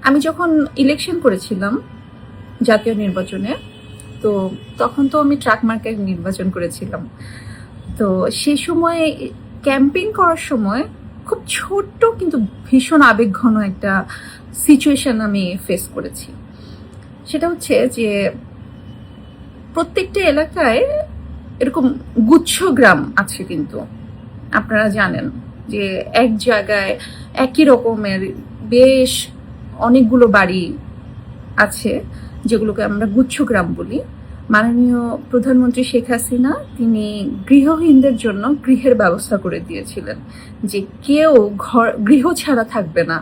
আমি যখন ইলেকশন করেছিলাম জাতীয় নির্বাচনে, তো তখন তো আমি ট্রাক মার্কেট নির্বাচন করেছিলাম। তো সেই সময় ক্যাম্পেইন করার সময় খুব ছোট্ট কিন্তু ভীষণ আবেগঘন একটা সিচুয়েশন আমি ফেস করেছি। সেটা হচ্ছে যে প্রত্যেকটা এলাকায় এরকম গুচ্ছ গ্রাম আছে, কিন্তু আপনারা জানেন যে এক জায়গায় একই রকমের বেশ অনেকগুলো বাড়ি আছে, যেগুলোকে আমরা গুচ্ছগ্রাম বলি। মাননীয় প্রধানমন্ত্রী শেখ হাসিনা তিনি গৃহহীনদের জন্য গৃহের ব্যবস্থা করে দিয়েছিলেন, যে কেউ গৃহ ছাড়া থাকবে না,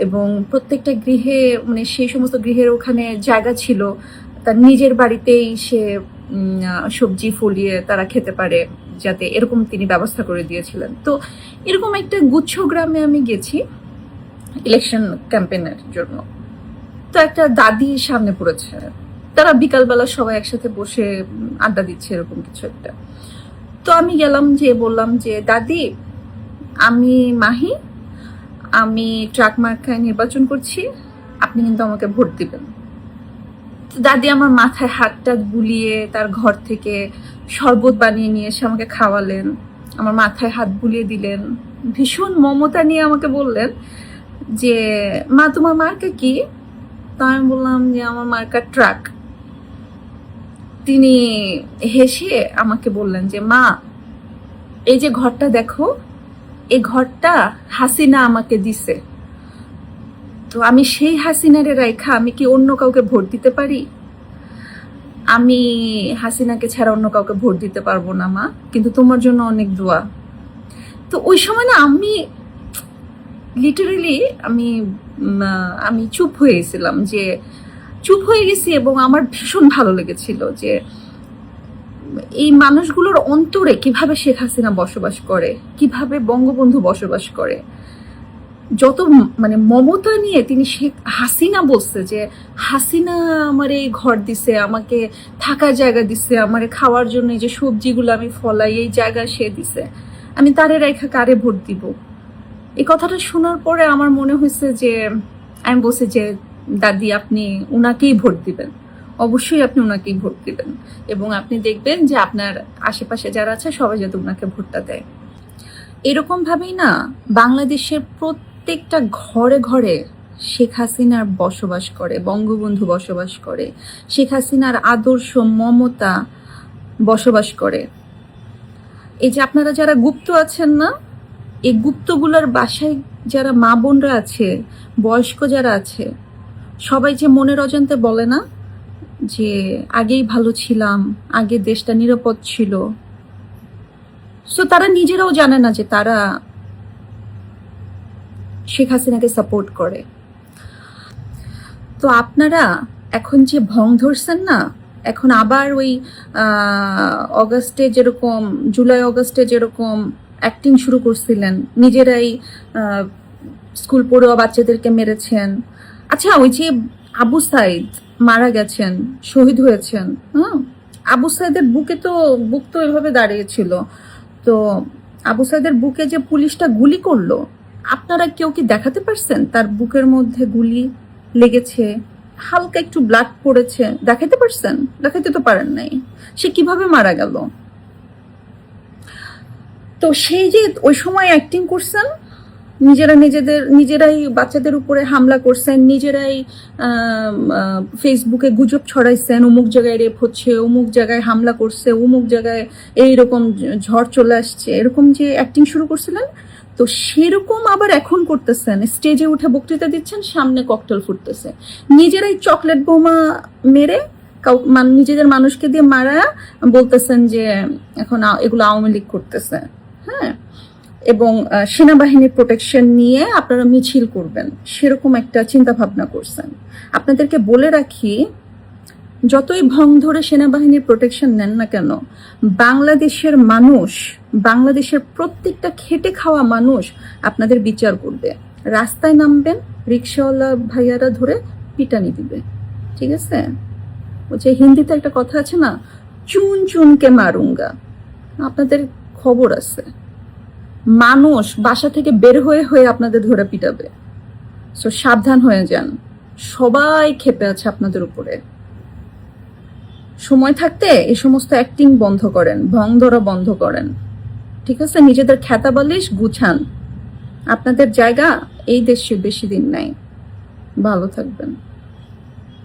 এবং প্রত্যেকটা গৃহে মানে সেই সমস্ত গৃহের ওখানে জায়গা ছিল, তার নিজের বাড়িতেই সে সবজি ফলিয়ে তারা খেতে পারে, যাতে এরকম তিনি ব্যবস্থা করে দিয়েছিলেন। তো এরকম একটা গুচ্ছ গ্রামে আমি গেছি ইলেকশন ক্যাম্পেইনের জন্য। তো একটা দাদি সামনে পড়েছে, তারা বিকালবেলা সবাই একসাথে বসে আড্ডা দিচ্ছে, এরকম কিছু একটা। তো আমি গেলাম, যে বললাম যে দাদি, আমি মাহি, আমি ট্রাক মার্কায় নির্বাচন করছি, আপনি কিন্তু আমাকে ভোট দিবেন। তো দাদি আমার মাথায় হাতটা বুলিয়ে তার ঘর থেকে শরবত বানিয়ে নিয়ে এসে আমাকে খাওয়ালেন, আমার মাথায় হাত বুলিয়ে দিলেন, ভীষণ মমতা নিয়ে আমাকে বললেন যে মা তোমার মার্কা কি? তো আমি বললাম যে আমার মার্কা ট্রাক। তিনি হেসে আমাকে বললেন যে মা, এই যে ঘরটা দেখো, এই ঘরটা হাসিনা আমাকে দিছে, তো আমি সেই হাসিনারে রাইখা আমি কি অন্য কাউকে ভোট দিতে পারি? আমি হাসিনাকে ছাড়া অন্য কাউকে ভোট দিতে পারবো না মা, কিন্তু তোমার জন্য অনেক দোয়া। তো ওই সময় না আমি লিটারেলি আমি চুপ হয়ে গেছিলাম, যে চুপ হয়ে গেছি, এবং আমার ভীষণ ভালো লেগেছিল যে এই মানুষগুলোর অন্তরে কিভাবে শেখ হাসিনা বসবাস করে, কিভাবে বঙ্গবন্ধু বসবাস করে। যত মানে মমতা নিয়ে তিনি শেখ হাসিনা বলছে যে হাসিনা আমার এই ঘর দিছে, আমাকে থাকার জায়গা দিছে, আমার খাওয়ার জন্য এই যে সবজিগুলো আমি ফলাই এই জায়গা সে দিছে, আমি তারে রেখা কারে ভোট দিব। এই কথাটা শোনার পরে আমার মনে হয়েছে যে আমি বলছি যে দাদি, আপনি উনাকেই ভোট দিবেন, অবশ্যই আপনি উনাকেই ভোট দিবেন, এবং আপনি দেখবেন যে আপনার আশেপাশে যারা আছে সবাই যাতে উনাকে ভোটটা দেয়। এরকম ভাবেই না বাংলাদেশের প্রত্যেকটা ঘরে ঘরে শেখ হাসিনার বসবাস করে, বঙ্গবন্ধু বসবাস করে, শেখ হাসিনার আদর্শ মমতা বসবাস করে। এই যে আপনারা যারা গুপ্ত আছেন না, এই গুপ্তগুলোর বাসায় যারা মা বোনরা আছে, বয়স্ক যারা আছে, সবাই যে মনের অজান্তে বলে না যে আগেই ভালো ছিলাম, আগে দেশটা নিরাপদ ছিল, সো তারা নিজেরাও জানে না যে তারা শেখ হাসিনাকে সাপোর্ট করে। তো আপনারা এখন যে ভং ধরছেন না, এখন আবার ওই অগাস্টে যেরকম, জুলাই অগাস্টে যেরকম অ্যাক্টিং শুরু করছিলেন, নিজেরাই স্কুল পড়ুয়া বাচ্চাদেরকে মেরেছেন। আচ্ছা, ওই যে আবু সাইদ মারা গেছেন, শহীদ হয়েছেন, আবু সাইদের বুক তো এভাবে দাঁড়িয়েছিল, তো আবু সাইদের বুকে যে পুলিশটা গুলি করলো, আপনারা কেউ কি দেখাতে পারছেন তার বুকের মধ্যে গুলি লেগেছে, হালকা একটু ব্লাড পড়েছে? দেখাতে পারছেন? দেখাতে তো পারেন নাই। সে কিভাবে মারা গেল? তো সেই যে ওই সময় অ্যাক্টিং করছেন, নিজেরাই বাচ্চাদের উপরে হামলা করছেন, নিজেরাই ফেসবুকে গুজব ছড়াইছেন, অমুক জায়গায় রেপ হচ্ছে, অমুক জায়গায় হামলা করছে, অমুক জায়গায় এইরকম ঝড় চলে আসছে, এরকম যে অ্যাক্টিং শুরু করছিলেন, তো সেরকম আবার এখন করতেছেন। স্টেজে উঠে বক্তৃতা দিচ্ছেন, সামনে ককটেল ফুটতেছে, নিজেরাই চকলেট বোমা মেরে নিজেদের মানুষকে দিয়ে মারা বলতেছেন যে এখন এগুলো আওয়ামী লীগ করতেছে। হ্যাঁ, এবং সেনাবাহিনীর প্রোটেকশন নিয়ে আপনারা মিছিল করবেন, সেরকম একটা চিন্তা ভাবনা করছেন। আপনাদেরকে বলে রাখি, যতই ভং ধরে সেনাবাহিনীর প্রোটেকশন নেন না কেন, বাংলাদেশের মানুষ, বাংলাদেশের প্রত্যেকটা খেটে খাওয়া মানুষ আপনাদের বিচার করবে। রাস্তায় নামবেন, রিক্সাওয়ালা ভাইয়ারা ধরে পিটানি দিবে, ঠিক আছে? ওই যে হিন্দিতে একটা কথা আছে না, চুন চুনকে মারুঙ্গা, আপনাদের খবর আছে। মানুষ বাসা থেকে বের হয়ে হয়ে আপনাদের ধরে পিটাবে, সো সাবধান হয়ে যান। সবাই ক্ষেপে আছে আপনাদের উপরে। সময় থাকতে এই সমস্ত অ্যাক্টিং বন্ধ করেন, ভং ধরা বন্ধ করেন, ঠিক আছে? নিজেদের খ্যাতা বালিশ গুছান। আপনাদের জায়গা এই দেশে বেশি দিন নাই। ভালো থাকবেন।